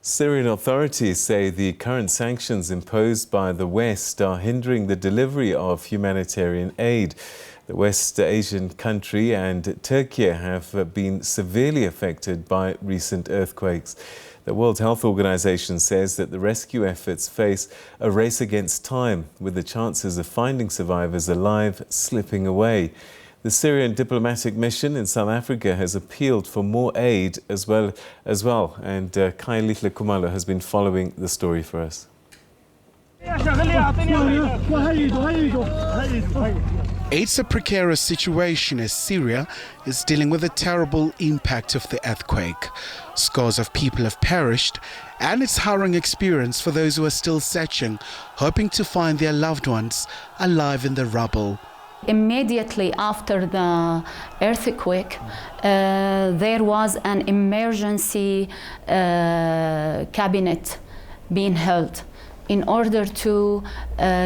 Syrian authorities say the current sanctions imposed by the West are hindering the delivery of humanitarian aid. The West Asian country and Türkiye have been severely affected by recent earthquakes. The World Health Organization says that the rescue efforts face a race against time, with the chances of finding survivors alive slipping away. The Syrian diplomatic mission in South Africa has appealed for more aid as well, and Kayalihle Kumalo has been following the story for us. It's a precarious situation as Syria is dealing with the terrible impact of the earthquake. Scores of people have perished, and it's a harrowing experience for those who are still searching, hoping to find their loved ones alive in the rubble. Immediately after the earthquake, there was an emergency cabinet being held in order to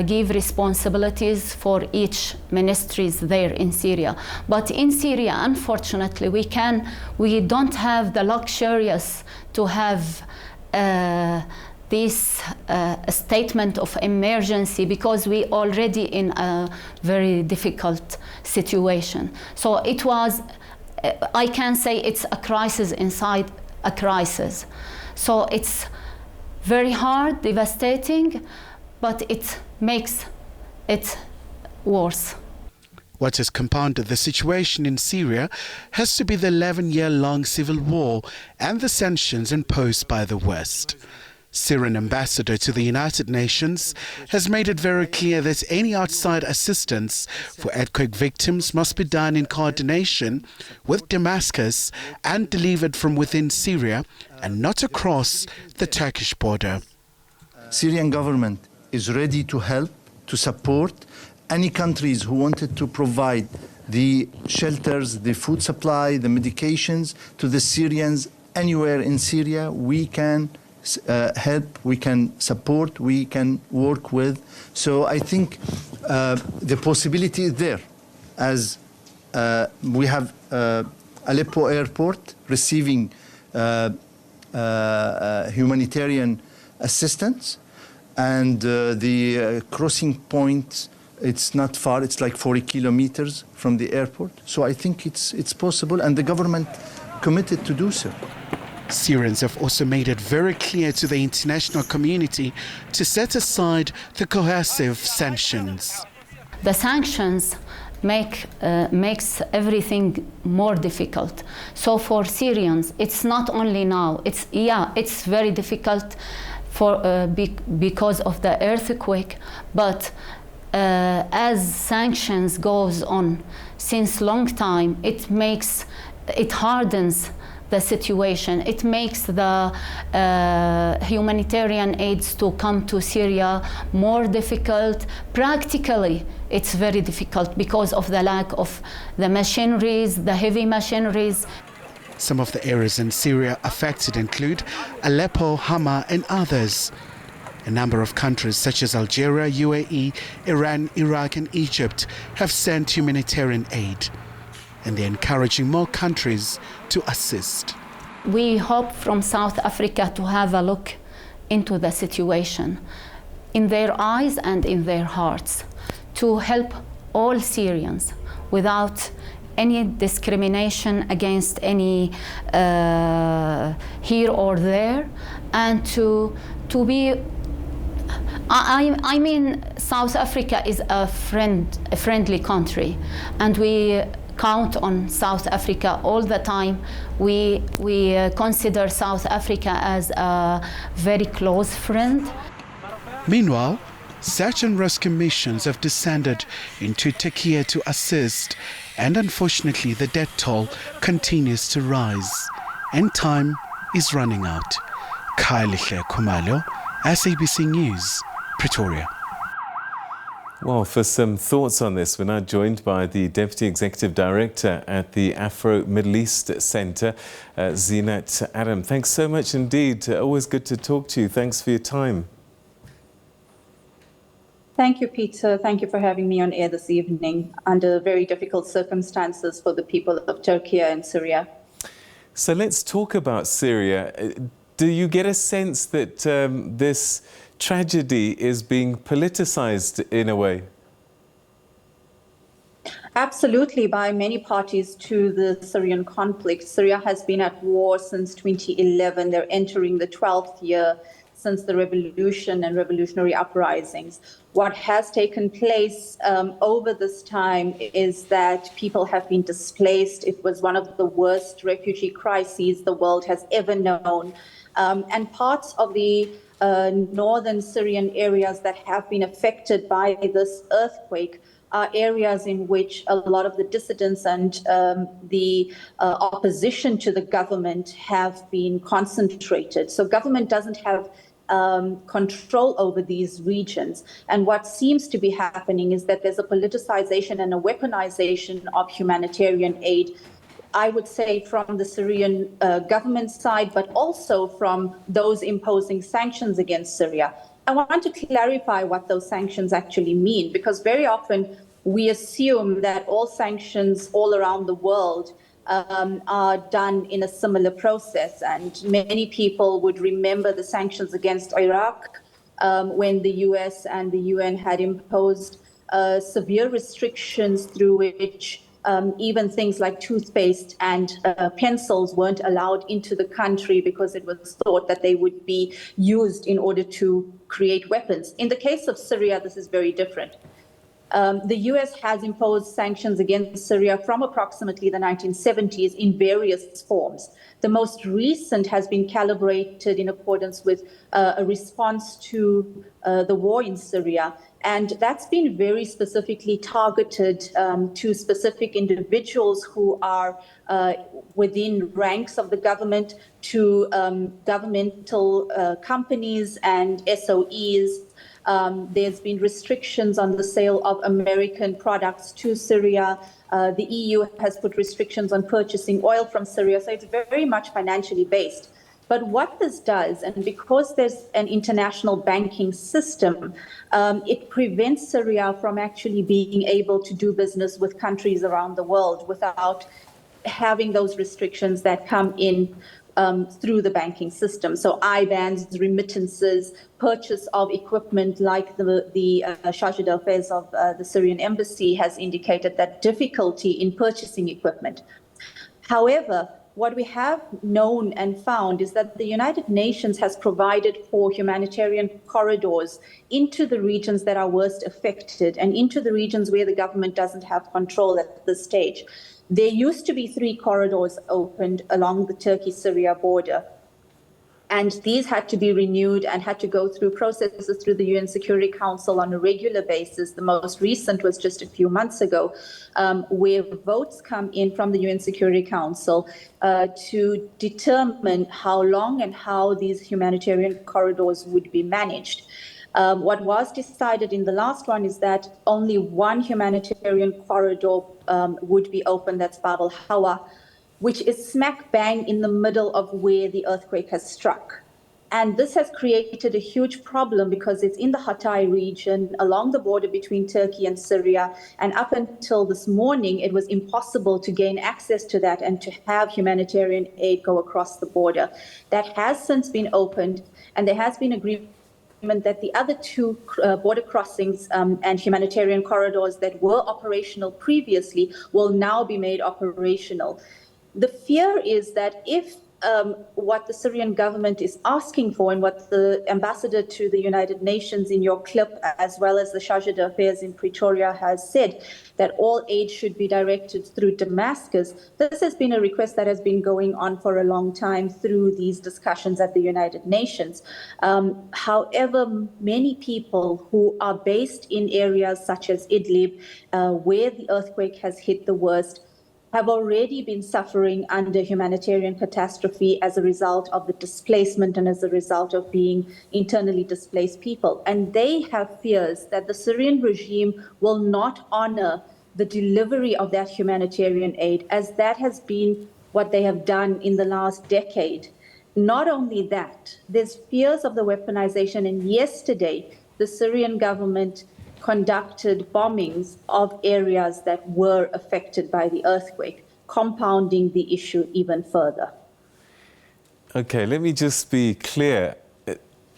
give responsibilities for each ministries there in Syria. But in Syria, unfortunately, we don't have the luxurious to have this statement of emergency, because we already in a very difficult situation. So it was, I can say it's a crisis inside a crisis. So it's very hard, devastating, but it makes it worse. What has compounded the situation in Syria has to be the 11-year-long civil war and the sanctions imposed by the West. Syrian ambassador to the United Nations has made it very clear that any outside assistance for earthquake victims must be done in coordination with Damascus and delivered from within Syria and not across the Turkish border. Syrian government is ready to help, to support any countries who wanted to provide the shelters, the food supply, the medications to the Syrians anywhere in Syria. We can help, we can support, we can work with. So I think the possibility is there, as we have Aleppo airport receiving humanitarian assistance, and the crossing point, it's not far, it's like 40 kilometers from the airport. So I think it's possible, and the government committed to do so. Syrians have also made it very clear to the international community to set aside the coercive sanctions. The sanctions makes everything more difficult. So for Syrians, it's not only now. It's very difficult for because of the earthquake, but as sanctions goes on since long time, it hardens the situation. It makes the humanitarian aids to come to Syria more difficult. Practically, it's very difficult because of the lack of the machineries, the heavy machineries. Some of the areas in Syria affected include Aleppo, Hama, and others. A number of countries such as Algeria, UAE, Iran, Iraq, and Egypt have sent humanitarian aid, and they're encouraging more countries to assist. We hope from South Africa to have a look into the situation in their eyes and in their hearts, to help all Syrians without any discrimination against any here or there, and to be. I mean, South Africa is a friendly country, and we count on South Africa all the time. We consider South Africa as a very close friend. Meanwhile, search and rescue missions have descended into Türkiye to assist, and unfortunately the death toll continues to rise, and time is running out. Kayalihle Kumalo, SABC News, Pretoria. Well, for some thoughts on this, we're now joined by the Deputy Executive Director at the Afro-Middle East Centre, Zinat Adam. Thanks so much indeed. Always good to talk to you. Thanks for your time. Thank you, Peter. Thank you for having me on air this evening under very difficult circumstances for the people of Türkiye and Syria. So let's talk about Syria. do you get a sense that this tragedy is being politicized in a way? Absolutely, by many parties to the Syrian conflict. Syria has been at war since 2011. They're entering the 12th year since the revolution and revolutionary uprisings. What has taken place over this time is that people have been displaced. It was one of the worst refugee crises the world has ever known. And parts of the northern Syrian areas that have been affected by this earthquake are areas in which a lot of the dissidents and the opposition to the government have been concentrated. So government doesn't have control over these regions. And what seems to be happening is that there's a politicization and a weaponization of humanitarian aid, I would say from the Syrian government side, but also from those imposing sanctions against Syria. I want to clarify what those sanctions actually mean, because very often we assume that all sanctions all around the world are done in a similar process. And many people would remember the sanctions against Iraq when the US and the UN had imposed severe restrictions through which even things like toothpaste and pencils weren't allowed into the country because it was thought that they would be used in order to create weapons. In the case of Syria, this is very different. The US has imposed sanctions against Syria from approximately the 1970s in various forms. The most recent has been calibrated in accordance with a response to the war in Syria. And that's been very specifically targeted to specific individuals who are within ranks of the government, to governmental companies and SOEs. There's been restrictions on the sale of American products to Syria. The EU has put restrictions on purchasing oil from Syria. So it's very much financially based. But what this does, and because there's an international banking system, it prevents Syria from actually being able to do business with countries around the world without having those restrictions that come in through the banking system. So IBANs, remittances, purchase of equipment, like the Chargé d'Affaires of the Syrian embassy has indicated that difficulty in purchasing equipment. However, what we have known and found is that the United Nations has provided for humanitarian corridors into the regions that are worst affected and into the regions where the government doesn't have control at this stage. There used to be 3 corridors opened along the Turkey-Syria border, and these had to be renewed and had to go through processes through the UN Security Council on a regular basis. The most recent was just a few months ago, where votes come in from the UN Security Council to determine how long and how these humanitarian corridors would be managed. What was decided in the last one is that only one humanitarian corridor would be open, that's Bab al-Hawa, which is smack bang in the middle of where the earthquake has struck. And this has created a huge problem because it's in the Hatay region along the border between Turkey and Syria. And up until this morning, it was impossible to gain access to that and to have humanitarian aid go across the border. That has since been opened, and there has been agreement that the other 2 border crossings and humanitarian corridors that were operational previously will now be made operational. The fear is that if what the Syrian government is asking for and what the ambassador to the United Nations in your clip, as well as the Chargé d'Affaires in Pretoria, has said that all aid should be directed through Damascus, this has been a request that has been going on for a long time through these discussions at the United Nations. However, many people who are based in areas such as Idlib, where the earthquake has hit the worst, have already been suffering under humanitarian catastrophe as a result of the displacement and as a result of being internally displaced people. And they have fears that the Syrian regime will not honor the delivery of that humanitarian aid, as that has been what they have done in the last decade. Not only that, there's fears of the weaponization. And yesterday, the Syrian government conducted bombings of areas that were affected by the earthquake, compounding the issue even further. Okay, let me just be clear.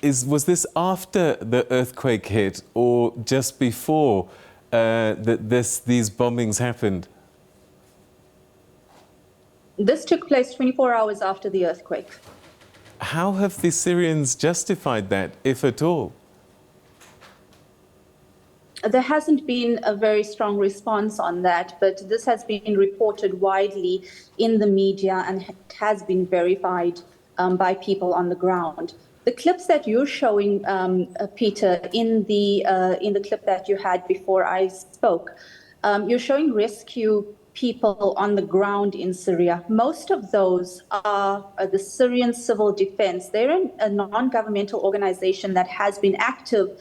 Was this after the earthquake hit or just before these bombings happened? This took place 24 hours after the earthquake. How have the Syrians justified that, if at all? There hasn't been a very strong response on that, but this has been reported widely in the media and has been verified by people on the ground. The clips that you're showing, Peter, in the clip that you had before I spoke, you're showing rescue people on the ground in Syria. Most of those are the Syrian Civil Defense. They're a non-governmental organization that has been active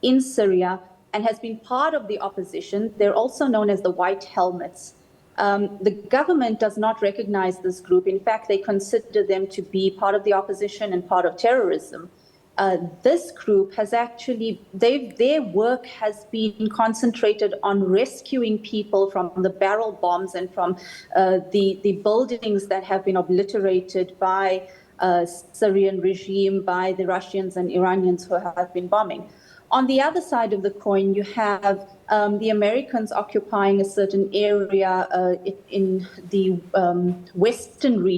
in Syria and has been part of the opposition. They're also known as the White Helmets. The government does not recognize this group. In fact, they consider them to be part of the opposition and part of terrorism. This group has actually, their work has been concentrated on rescuing people from the barrel bombs and from the buildings that have been obliterated by Syrian regime, by the Russians and Iranians who have been bombing. On the other side of the coin, you have the Americans occupying a certain area in the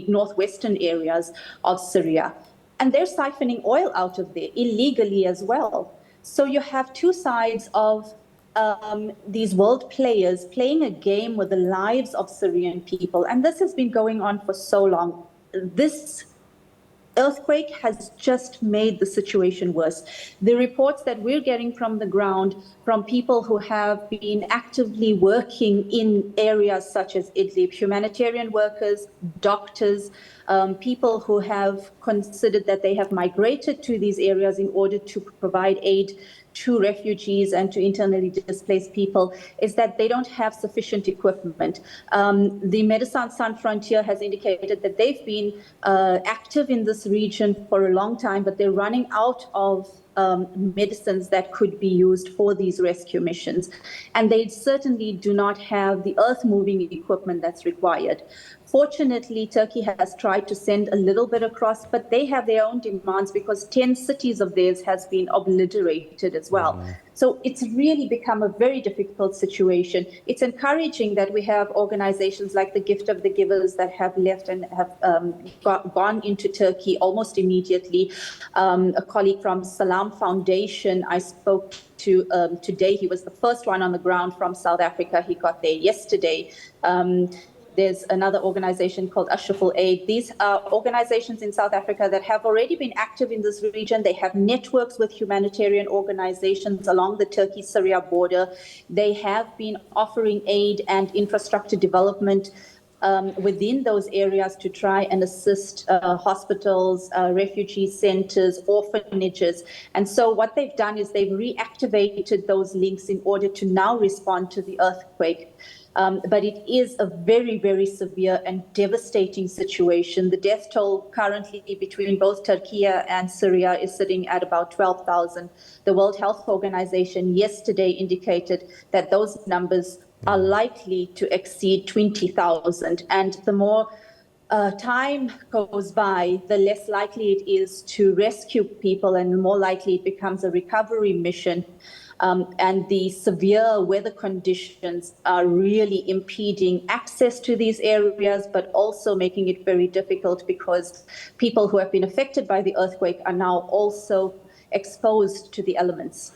northwestern areas of Syria. And they're siphoning oil out of there illegally as well. So you have two sides of these world players playing a game with the lives of Syrian people. And this has been going on for so long. This earthquake has just made the situation worse. The reports that we're getting from the ground, from people who have been actively working in areas such as Idlib, humanitarian workers, doctors, people who have considered that they have migrated to these areas in order to provide aid to refugees and to internally displaced people, is that they don't have sufficient equipment. The Médecins Sans Frontières has indicated that they've been active in this region for a long time, but they're running out of medicines that could be used for these rescue missions. And they certainly do not have the earth-moving equipment that's required. Fortunately, Turkey has tried to send a little bit across, but they have their own demands because 10 cities of theirs has been obliterated as well. So it's really become a very difficult situation. It's encouraging that we have organizations like the Gift of the Givers that have left and have gone into Turkey almost immediately. A colleague from Salam Foundation I spoke to today. He was the first one on the ground from South Africa. He got there yesterday. There's another organization called Ashraful Aid. These are organizations in South Africa that have already been active in this region. They have networks with humanitarian organizations along the Turkey-Syria border. They have been offering aid and infrastructure development within those areas to try and assist hospitals, refugee centers, orphanages. And so what they've done is they've reactivated those links in order to now respond to the earthquake. But it is a very, very severe and devastating situation. The death toll currently between both Turkey and Syria is sitting at about 12,000. The World Health Organization yesterday indicated that those numbers are likely to exceed 20,000. And the more time goes by, the less likely it is to rescue people and the more likely it becomes a recovery mission. And the severe weather conditions are really impeding access to these areas, but also making it very difficult because people who have been affected by the earthquake are now also exposed to the elements.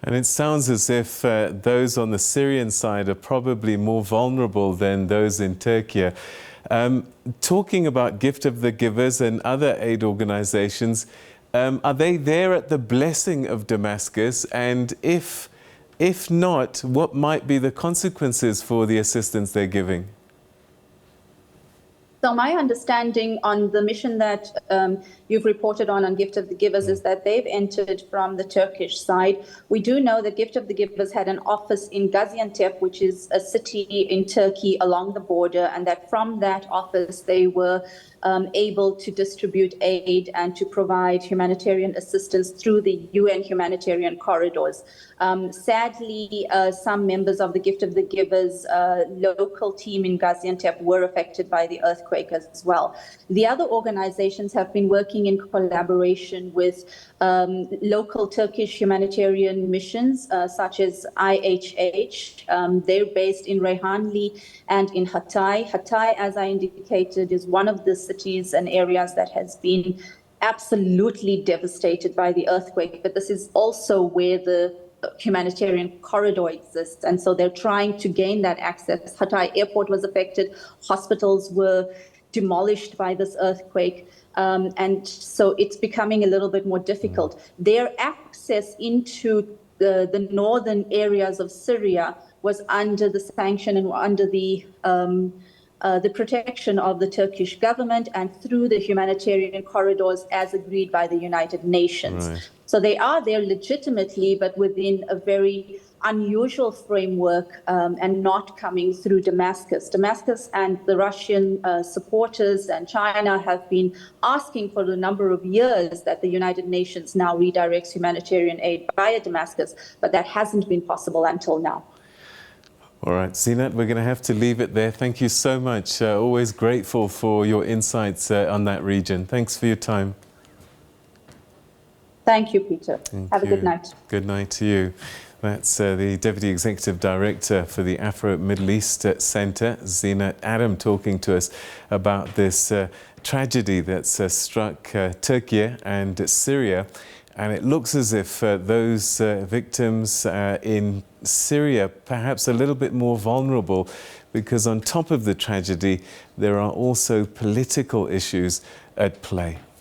And it sounds as if those on the Syrian side are probably more vulnerable than those in Türkiye. Talking about Gift of the Givers and other aid organizations, are they there at the blessing of Damascus? And if not, what might be the consequences for the assistance they're giving? So my understanding on the mission that you've reported on Gift of the Givers is that they've entered from the Turkish side. We do know that Gift of the Givers had an office in Gaziantep, which is a city in Turkey along the border, and that from that office they were able to distribute aid and to provide humanitarian assistance through the UN humanitarian corridors. Sadly, some members of the Gift of the Givers local team in Gaziantep were affected by the earthquake as well. The other organizations have been working in collaboration with local Turkish humanitarian missions, such as IHH. They're based in Reyhanli and in Hatay. Hatay, as I indicated, is one of the cities and areas that has been absolutely devastated by the earthquake, but this is also where the humanitarian corridor exists, and so they're trying to gain that access. Hatay airport was affected, hospitals were demolished by this earthquake, and so it's becoming a little bit more difficult. Their access into the northern areas of Syria was under the sanction and under the protection of the Turkish government and through the humanitarian corridors as agreed by the United Nations. Right. So they are there legitimately, but within a very unusual framework and not coming through Damascus. Damascus and the Russian supporters and China have been asking for a number of years that the United Nations now redirects humanitarian aid via Damascus, but that hasn't been possible until now. All right, Zeenat, we're going to have to leave it there. Thank you so much. Always grateful for your insights on that region. Thanks for your time. Thank you, Peter. Have a good night. Good night to you. That's the Deputy Executive Director for the Afro-Middle East Centre, Zeenat Adam, talking to us about this tragedy that's struck Türkiye and Syria. And it looks as if those victims in Syria perhaps a little bit more vulnerable, because on top of the tragedy, there are also political issues at play.